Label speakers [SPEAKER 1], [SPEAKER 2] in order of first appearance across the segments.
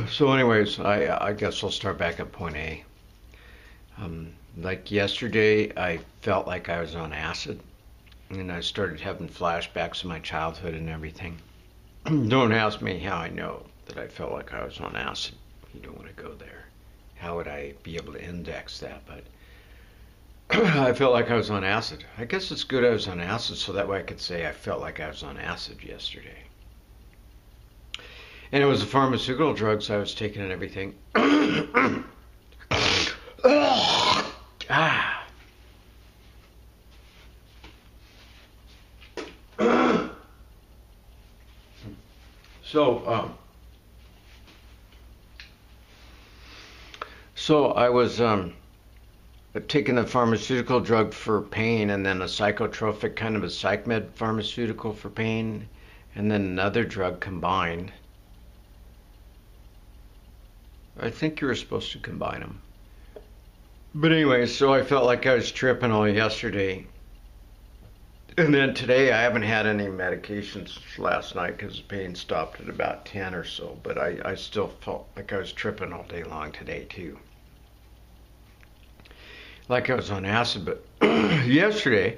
[SPEAKER 1] So anyways, I guess I'll start back at point A. Like yesterday, I felt like I was on acid, and I started having flashbacks of my childhood and everything. Don't ask me how I know that I felt like I was on acid. You don't want to go there. How would I be able to index that? But I felt like I was on acid. I guess it's good I was on acid, so that way I could say I felt like I was on acid yesterday. And it was the pharmaceutical drugs I was taking and everything. Ah. So, I was taking a pharmaceutical drug for pain, and then a psychotropic kind of a psych med pharmaceutical for pain, and then another drug combined. I think you were supposed to combine them. But anyway, so I felt like I was tripping all yesterday. And then today I haven't had any medications last night because the pain stopped at about 10 or so. But I still felt like I was tripping all day long today too. Like I was on acid, but yesterday,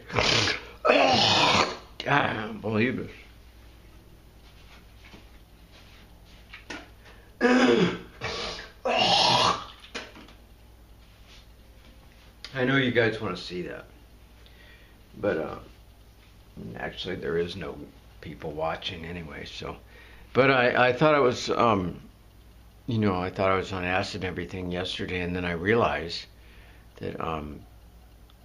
[SPEAKER 1] I don't believe this. I know you guys want to see that, but actually there is no people watching anyway. So, but I thought I was, I thought I was on acid and everything yesterday, and then I realized that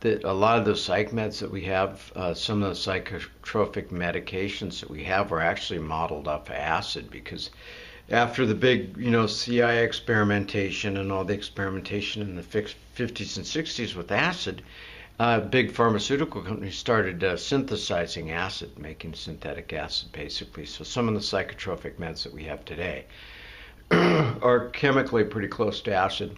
[SPEAKER 1] that a lot of the psych meds that we have, some of the psychotropic medications that we have, are actually modeled off of acid because after the big, CI experimentation and all the experimentation in the 50s and 60s with acid, big pharmaceutical companies started synthesizing acid, making synthetic acid basically. So some of the psychotropic meds that we have today are chemically pretty close to acid.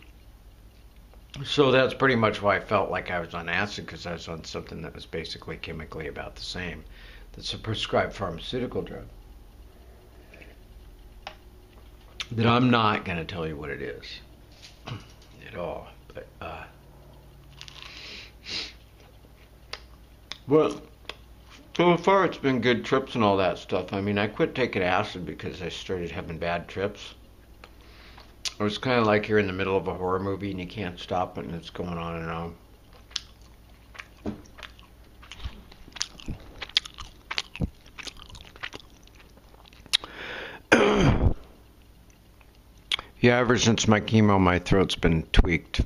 [SPEAKER 1] So that's pretty much why I felt like I was on acid, because I was on something that was basically chemically about the same. That's a prescribed pharmaceutical drug. That I'm not going to tell you what it is at all. But, well, so far it's been good trips and all that stuff. I mean, I quit taking acid because I started having bad trips. It was kind of like you're in the middle of a horror movie and you can't stop it and it's going on and on. Yeah, ever since my chemo, my throat's been tweaked.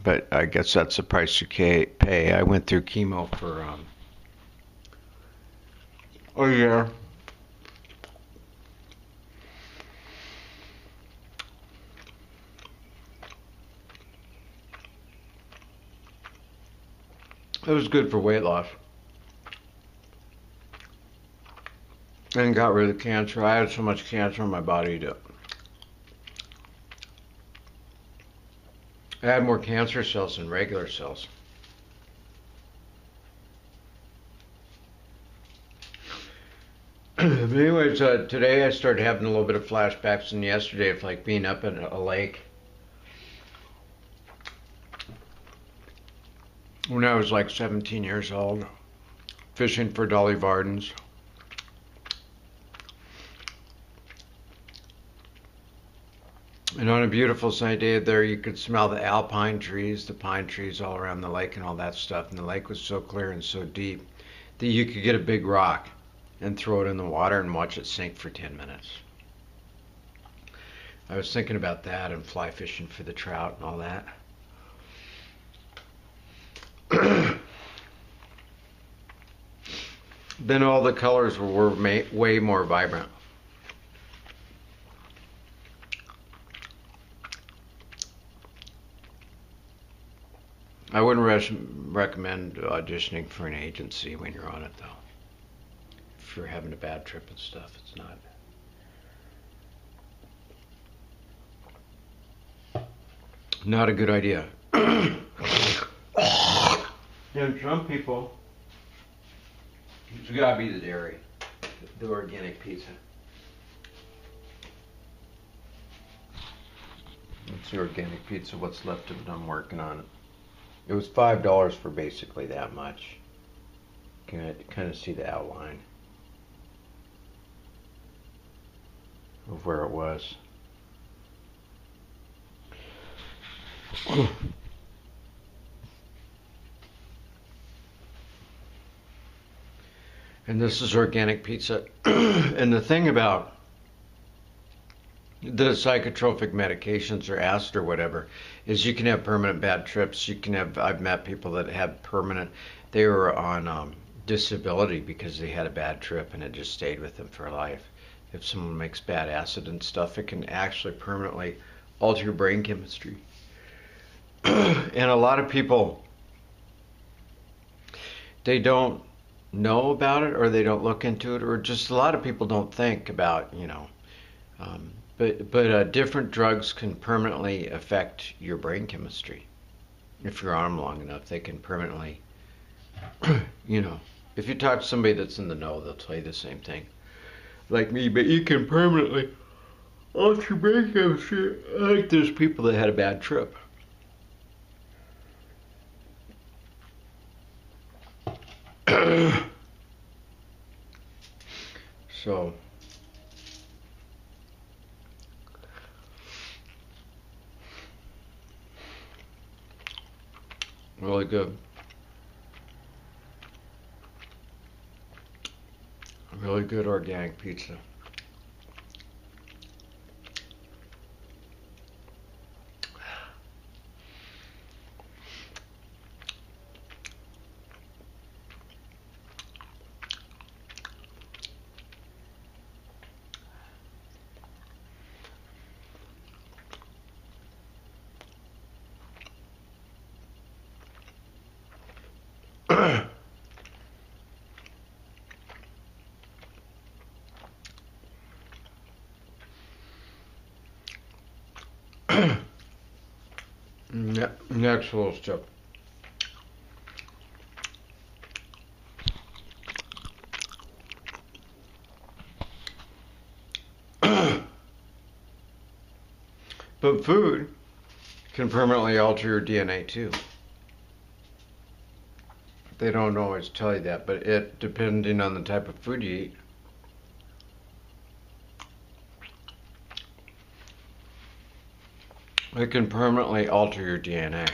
[SPEAKER 1] But I guess that's the price you pay. I went through chemo for a year. It was good for weight loss. And got rid of cancer. I had so much cancer in my body that I had more cancer cells than regular cells. But anyways, today I started having a little bit of flashbacks, and yesterday of like being up in a lake when I was like 17 years old, fishing for Dolly Vardens. And on a beautiful sunny day there, you could smell the alpine trees, the pine trees all around the lake and all that stuff. And the lake was so clear and so deep that you could get a big rock and throw it in the water and watch it sink for 10 minutes. I was thinking about that and fly fishing for the trout and all that. Then all the colors were way more vibrant. I wouldn't recommend auditioning for an agency when you're on it, though. If you're having a bad trip and stuff, it's not a good idea. And some people, it's gotta be the dairy, the organic pizza. It's the organic pizza. What's left of it, I'm working on it. It was $5 for basically that much. Can I kind of see the outline of where it was. And this is organic pizza. And the thing about the psychotropic medications or acid or whatever is you can have permanent bad trips. You can have, I've met people that have permanent, they were on disability because they had a bad trip and it just stayed with them for life. If someone makes bad acid and stuff, it can actually permanently alter your brain chemistry. And a lot of people, they don't know about it, or they don't look into it, or just a lot of people don't think about, but different drugs can permanently affect your brain chemistry. If you're on them long enough, they can permanently, if you talk to somebody that's in the know, they'll tell you the same thing. Like me, but you can permanently alter your brain chemistry. Like there's people that had a bad trip. So, really good. Really good organic pizza. Next little step. But food can permanently alter your DNA too. They don't always tell you that, but it, depending on the type of food you eat, it can permanently alter your DNA.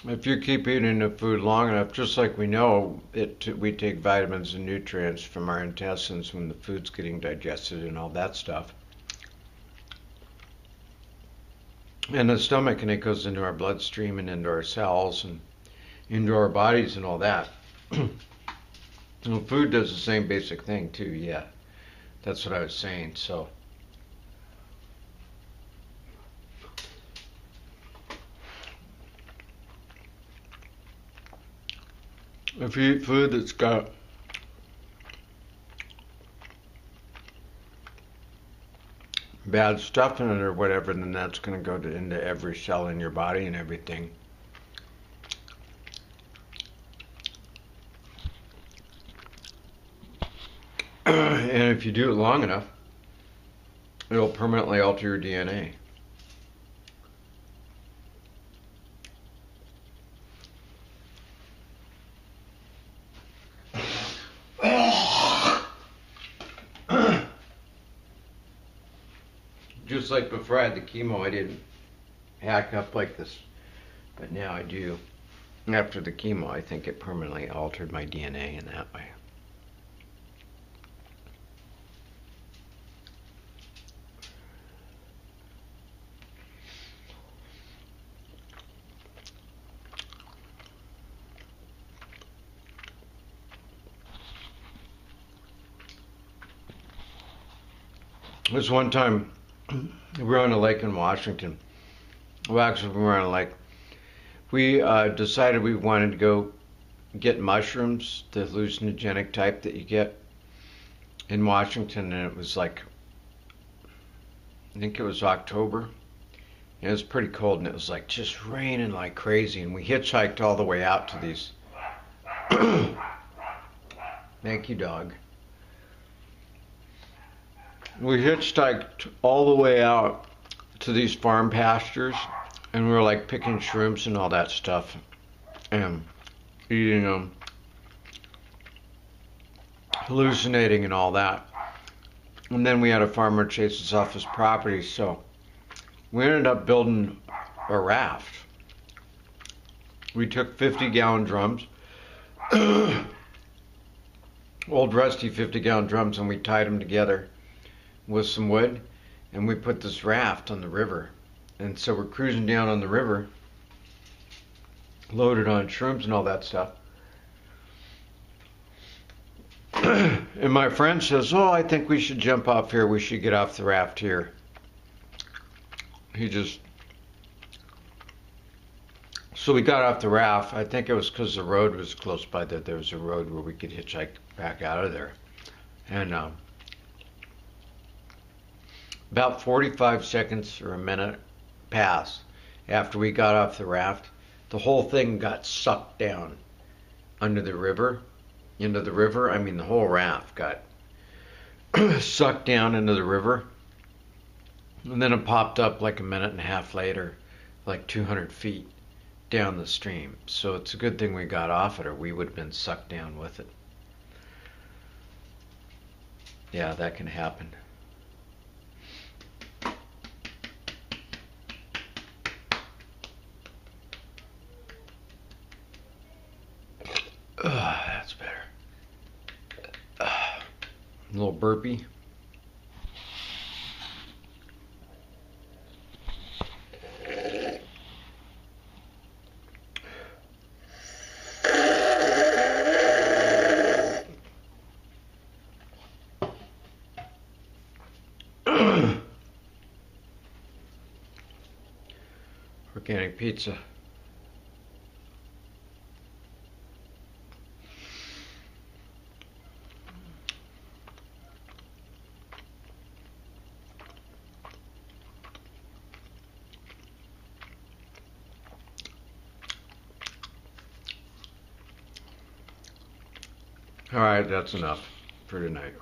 [SPEAKER 1] If you keep eating the food long enough, just like we know, we take vitamins and nutrients from our intestines when the food's getting digested and all that stuff. And the stomach, and it goes into our bloodstream and into our cells and into our bodies and all that. Well, food does the same basic thing too, yeah. That's what I was saying, so. If you eat food that's got bad stuff in it or whatever, then that's going to go into every cell in your body and everything. And if you do it long enough, it'll permanently alter your DNA. Just like before I had the chemo, I didn't hack up like this, but now I do. After the chemo, I think it permanently altered my DNA in that way. This one time, we were on a lake in Washington. Well, actually, we were on a lake. We decided we wanted to go get mushrooms, the hallucinogenic type that you get in Washington, and it was like, I think it was October. And it was pretty cold, and it was like just raining like crazy. And we hitchhiked all the way out to these. Thank you, dog. we hitchhiked all the way out to these farm pastures, and we were like picking shrooms and all that stuff, and eating them, hallucinating and all that. And then we had a farmer chase us off his property, so we ended up building a raft. We took 50-gallon drums, old rusty 50-gallon drums, and we tied them together with some wood, and we put this raft on the river. And so we're cruising down on the river, loaded on shrooms and all that stuff. And my friend says, "Oh, I think we should jump off here. We should get off the raft here." So we got off the raft. I think it was because the road was close by, that there was a road where we could hitchhike back out of there. And about 45 seconds or a minute passed after we got off the raft. The whole thing got sucked down into the river. I mean, the whole raft got sucked down into the river. And then it popped up like a minute and a half later, like 200 feet down the stream. So it's a good thing we got off it, or we would have been sucked down with it. Yeah, that can happen. That's better. A little burpee. Organic pizza. All right, that's enough for tonight.